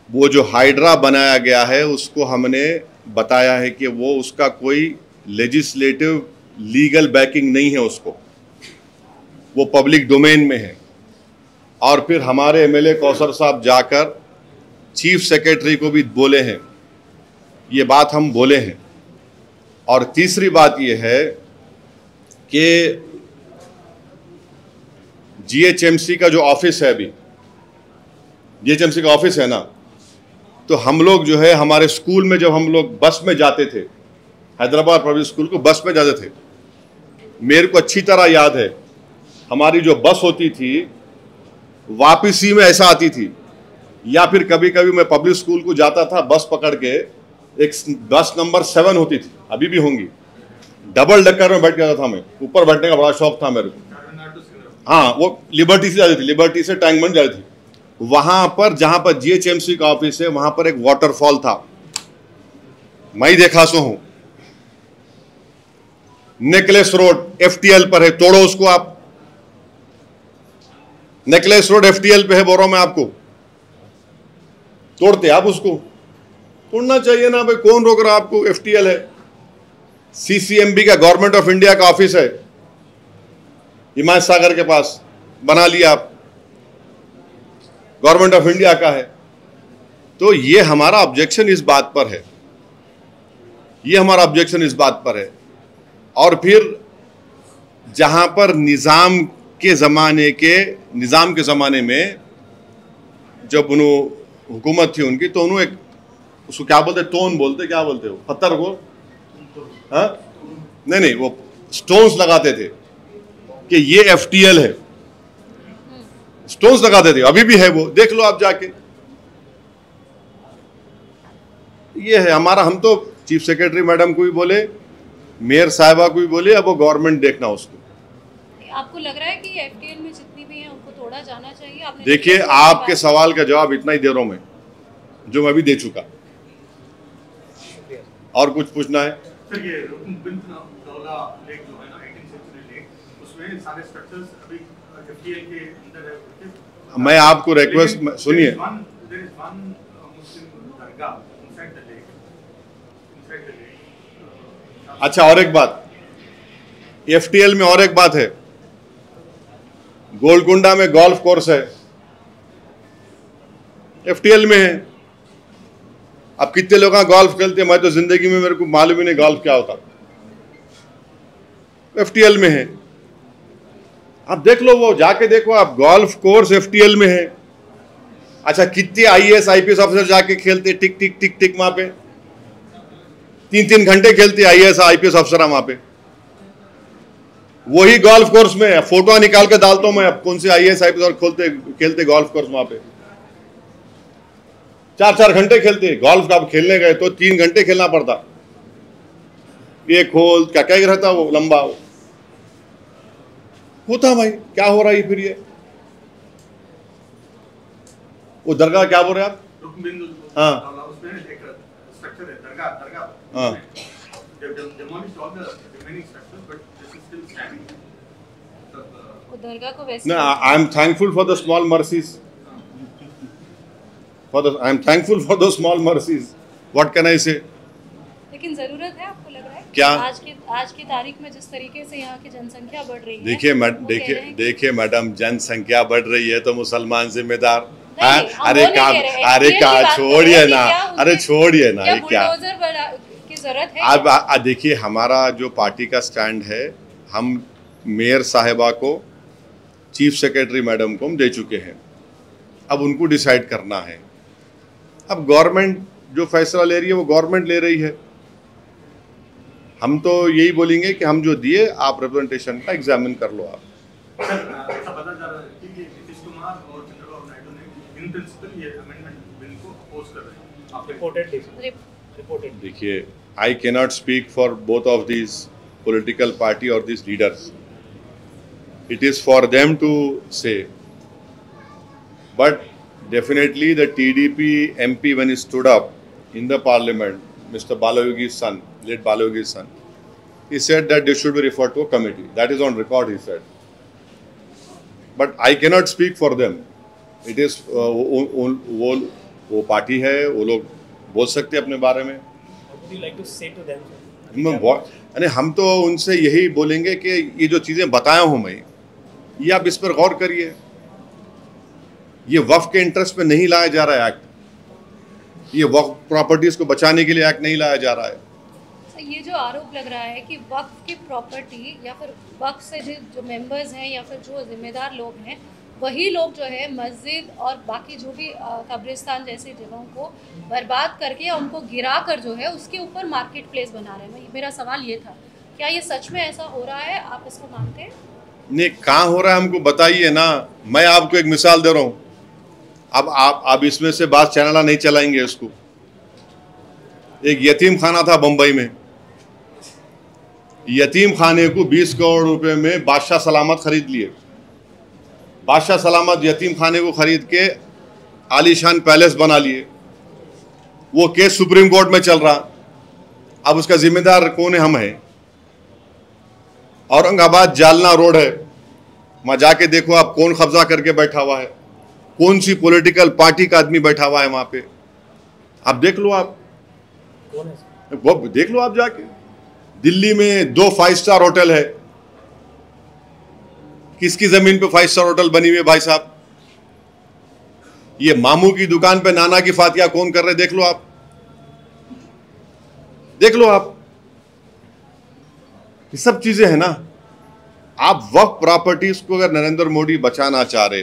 वो जो हाइड्रा बनाया गया है उसको हमने बताया है कि वो उसका कोई लेजिस्लेटिव लीगल बैकिंग नहीं है, उसको वो पब्लिक डोमेन में है। और फिर हमारे एमएलए कौसर साहब जाकर चीफ सेक्रेटरी को भी बोले हैं, ये बात हम बोले हैं। और तीसरी बात ये है कि जीएचएमसी का जो ऑफिस है, अभी जीएचएमसी का ऑफिस है ना, तो हम लोग जो है हमारे स्कूल में जब हम लोग बस में जाते थे, हैदराबाद पब्लिक स्कूल को बस में जाते थे, मेरे को अच्छी तरह याद है हमारी जो बस होती थी वापसी में ऐसा आती थी, या फिर कभी कभी मैं पब्लिक स्कूल को जाता था बस पकड़ के, एक बस नंबर 7 होती थी, अभी भी होंगी, डबल डेकर में बैठ गया था मैं, ऊपर बैठने का बड़ा शौक था मेरे को। हाँ, वो लिबर्टी से जाती थी, लिबर्टी से टैंकबंद जाती थी। वहां पर जहां पर जीएचएमसी का ऑफिस है वहां पर एक वाटरफॉल था, मैं ही देखा सो हूं। नेकलेस रोड एफटीएल पर है, तोड़ो उसको आप। नेकलेस रोड एफटीएल पे है, बोल रहा हूं मैं आपको, तोड़ते आप उसको? तोड़ना चाहिए ना भाई, कौन रोक रहा आपको? एफटीएल है, सीसीएमबी का, गवर्नमेंट ऑफ इंडिया का ऑफिस है हिमायत सागर के पास, बना लिया आप, गवर्नमेंट ऑफ इंडिया का है। तो ये हमारा ऑब्जेक्शन इस बात पर है, ये हमारा ऑब्जेक्शन इस बात पर है। और फिर जहां पर निजाम के ज़माने में जब उन्होंने हुकूमत थी उनकी, तो उन्होंने एक उसको क्या बोलते, टोन बोलते, क्या बोलते हो, पत्थर को, हाँ नहीं, वो स्टोन्स लगाते थे कि ये एफटीएल है, स्टोन्स लगाते थे, अभी भी है वो, देख लो आप जाके। ये है हमारा, हम तो चीफ सेक्रेटरी मैडम को भी बोले, मेयर साहिबा को भी बोले, अब वो गवर्नमेंट देखना उसको। आपको लग रहा है कि एफटीएल में जितनी भी हैं उनको तोड़ा जाना चाहिए? आपने देखिए, आपके सवाल का जवाब इतना ही दे रहा हूं मैं, जो मैं अभी दे चुका। और कुछ पूछना है? सर, ये रुकनबिंतौला लेक जो है ना, 18th सेंचुरी लेक, उसमें सारे स्ट्रक्चर्स अभी एफटीएल के अंदर है। मैं आपको रिक्वेस्ट सुनिए, अच्छा और एक बात, एफटीएल में और एक बात है, गोलकुंडा में गोल्फ कोर्स है, एफटीएल में है। अब कितने लोग गोल्फ खेलते हैं, मैं तो जिंदगी में मेरे को मालूम ही नहीं गोल्फ क्या होता, एफटीएल में है। आप देख लो, वो जाके देखो आप, गोल्फ कोर्स एफटीएल में है। अच्छा, कितने आईएएस आईपीएस ऑफिसर जाके खेलते, टिक टिक टिक टिक, वहां पे 3-3 घंटे खेलते आईएएस आईपीएस अफसर वहां पे, वही गोल्फ कोर्स में है। फोटो निकाल के डालता हूं मैं, अब कौन से आईएएस आईपीएस खेलते गोल्फ कोर्स वहां पे, 4-4 घंटे खेलते गोल्फ का। खेलने गए तो 3 घंटे खेलना पड़ता, एक होल क्या क्या रहता वो लंबा होता। भाई क्या हो रहा है फिर ये? वो दरगाह क्या बोल रहे आप? हाँ हाँ, दरगाह को वैसे no, I am thankful for the small mercies. I am thankful for those small mercies. What can I say? लेकिन जरूरत है, आपको लग रहा है क्या? आज की तारीख में जिस तरीके से यहाँ की जनसंख्या बढ़ रही है, देखिए मैडम, जनसंख्या बढ़ रही है तो मुसलमान जिम्मेदार? अरे छोड़िए ना, अरे छोड़िए ना, ये क्या की जरूरत है? अब देखिए, हमारा जो पार्टी का स्टैंड है, हम मेयर साहिबा को, चीफ सेक्रेटरी मैडम को हम दे चुके हैं, अब उनको डिसाइड करना है। अब गवर्नमेंट जो फैसला ले रही है वो गवर्नमेंट ले रही है, हम तो यही बोलेंगे कि हम जो दिए आप रिप्रेजेंटेशन का एग्जामिन कर लो आप। देखिए, I cannot speak for both of these political party और these leaders, it is for them to say, but definitely the TDP MP, when he stood up in the parliament, Mr. Balayogi's son, late Balayogi's son, he said that this should be referred to a committee. That is on record, he said. But I cannot speak for them. It is वो party है, वो लोग बोल सकते हैं अपने बारे में। यानी हम तो उनसे यही बोलेंगे कि ये जो चीज़ें बताया हूँ मैं, ये आप इस पर गौर करिए। ये वक्फ के इंटरेस्ट में नहीं लाया जा रहा है एक्ट, ये वक्फ प्रॉपर्टीज़ को बचाने के लिए एक्ट नहीं लाया जा रहा है। ये जो आरोप लग रहा है कि वक्फ की प्रॉपर्टी या फिर वक्फ से जो मेंबर्स हैं या फिर जो जिम्मेदार लोग हैं, वही लोग जो है मस्जिद और बाकी जो भी कब्रिस्तान जैसी जगहों को बर्बाद करके या उनको गिरा कर जो है उसके ऊपर मार्केट प्लेस बना रहे हैं। मेरा सवाल ये था, क्या ये सच में ऐसा हो रहा है? आप इसको मानते हैं? नहीं, कहाँ हो रहा है हमको बताइए ना। मैं आपको एक मिसाल दे रहा हूँ। अब आप इसमें से बात चैनल नहीं चलाएंगे इसको। एक यतीम खाना था बम्बई में, यतीम खाने को 20 करोड़ रुपए में बादशाह सलामत खरीद लिए। बादशाह सलामत यतीम खाने को खरीद के आलीशान पैलेस बना लिए। वो केस सुप्रीम कोर्ट में चल रहा। अब उसका जिम्मेदार कौन है? हम हैं। औरंगाबाद जालना रोड है, वहां जाके देखो आप कौन कब्जा करके बैठा हुआ है, कौन सी पॉलिटिकल पार्टी का आदमी बैठा हुआ है वहां पे। आप देख लो, आप कौन है वो देख लो आप जाके। दिल्ली में 2 5 स्टार होटल है। किसकी जमीन पे 5 स्टार होटल बनी हुई है भाई साहब? ये मामू की दुकान पे नाना की फातिया कौन कर रहे? देख लो आप, देख लो आप। ये सब चीजें हैं ना। आप वक्फ प्रॉपर्टीज को अगर नरेंद्र मोदी बचाना चाह रहे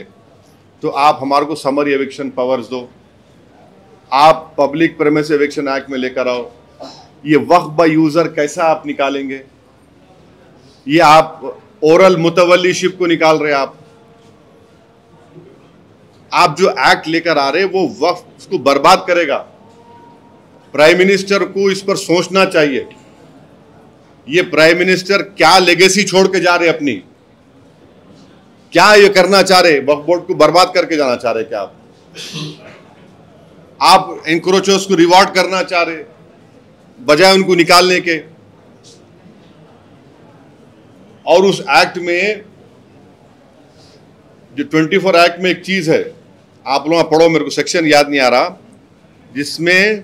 तो आप हमारे को समरी एविक्शन पावर्स दो, आप पब्लिक प्रेमिस एविक्शन एक्ट में लेकर आओ। ये वक्फ बाय यूजर कैसा आप निकालेंगे? ये आप ओरल मुतवल्लीशिप को निकाल रहे। आप जो एक्ट लेकर आ रहे वो वक्फ को बर्बाद करेगा। प्राइम मिनिस्टर को इस पर सोचना चाहिए। ये प्राइम मिनिस्टर क्या लेगेसी छोड़ के जा रहे अपनी? क्या ये करना चाह रहे? वक्फ बोर्ड को बर्बाद करके जाना चाह रहे क्या आप एनक्रोचर्स को रिवॉर्ड करना चाह रहे बजाय उनको निकालने के? और उस एक्ट में जो 24 एक्ट में एक चीज है, आप लोग पढ़ो, मेरे को सेक्शन याद नहीं आ रहा, जिसमें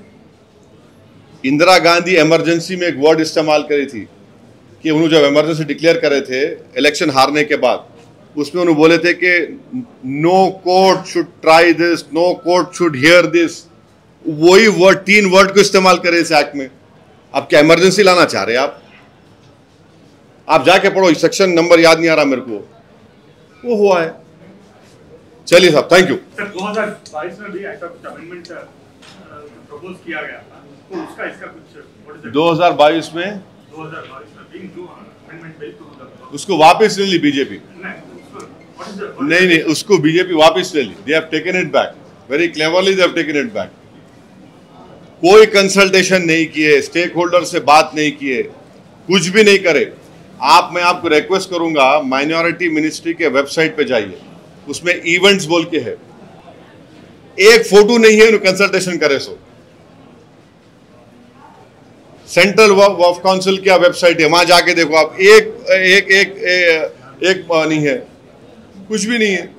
इंदिरा गांधी इमरजेंसी में एक वर्ड इस्तेमाल करी थी कि उन्होंने जब इमरजेंसी डिक्लेयर करे थे इलेक्शन हारने के बाद, उसमें उन्होंने बोले थे कि no court should try this, no court should hear this. वही वर्ड, 3 वर्ड को इस्तेमाल करे इस एक्ट में। अब क्या इमरजेंसी लाना चाह रहे आप जाके पढ़ो, सेक्शन नंबर याद नहीं आ रहा मेरे को, वो हुआ है। चलिए साहब, थैंक यू। सर 2022 में भी ऐसा कुछ अमेंडमेंट प्रपोज किया गया था, तो उसका इसका कुछ 2022 में भी जो अमेंडमेंट बिल तो उसको वापस ले ली बीजेपी। नहीं, उसको बीजेपी वापस ले ली। They have taken it back, very cleverly they have taken it back. कोई कंसल्टेशन नहीं किए, स्टेक होल्डर से बात नहीं किए, कुछ भी नहीं करे। मैं आपको रिक्वेस्ट करूंगा, माइनॉरिटी मिनिस्ट्री के वेबसाइट पे जाइए, उसमें इवेंट्स बोल के है, एक फोटो नहीं है उन्हें कंसल्टेशन करे सो। सेंट्रल वक्फ काउंसिल की वेबसाइट है, वहां जाके देखो आप, एक नहीं है, कुछ भी नहीं है।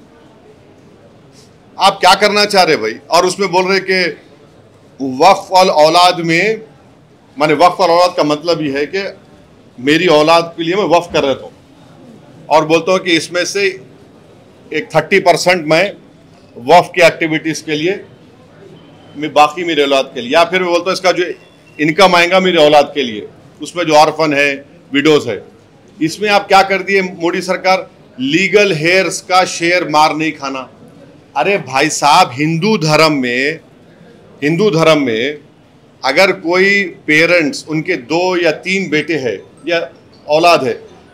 आप क्या करना चाह रहे भाई? और उसमें बोल रहे कि वक्फ वाल औलाद में, माने वक्फ वाल औलाद का मतलब ये है कि मेरी औलाद के लिए मैं वक्फ कर रहा हूँ, और बोलता हूँ कि इसमें से एक 30% मैं वक्फ की एक्टिविटीज़ के लिए, मैं बाकी मेरे औलाद के लिए, या फिर मैं बोलता हूँ इसका जो इनकम आएगा मेरी औलाद के लिए, उसमें जो ऑर्फन है, विडोज है। इसमें आप क्या कर दिए मोदी सरकार? लीगल हेयर्स का शेयर मार नहीं खाना। अरे भाई साहब, हिंदू धर्म में अगर कोई पेरेंट्स, उनके 2 या 3 बेटे हैं या औलाद है,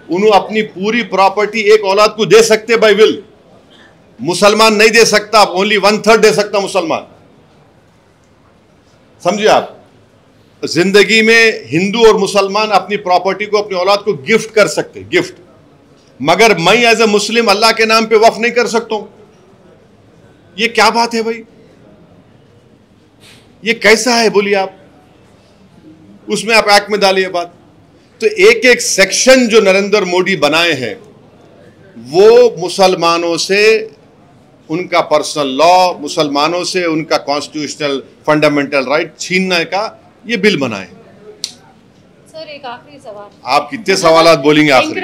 उन्होंने अपनी पूरी प्रॉपर्टी एक औलाद को दे सकते बाय विल। मुसलमान नहीं दे सकता, ओनली 1/3 दे सकता मुसलमान। समझिए आप, जिंदगी में हिंदू और मुसलमान अपनी प्रॉपर्टी को, अपनी औलाद को गिफ्ट कर सकते, गिफ्ट। मगर मैं एज ए मुस्लिम अल्लाह के नाम पे वक्फ नहीं कर सकता हूं। ये क्या बात है भाई? ये कैसा है बोलिए आप? उसमें आप एक्ट में डालिए बात। तो एक एक सेक्शन जो नरेंद्र मोदी बनाए हैं वो मुसलमानों से उनका पर्सनल लॉ, मुसलमानों से उनका कॉन्स्टिट्यूशनल फंडामेंटल राइट छीनने का ये बिल बनाए। सर एक आखिरी सवाल, आप कितने सवाल बोलेंगे आखिरी?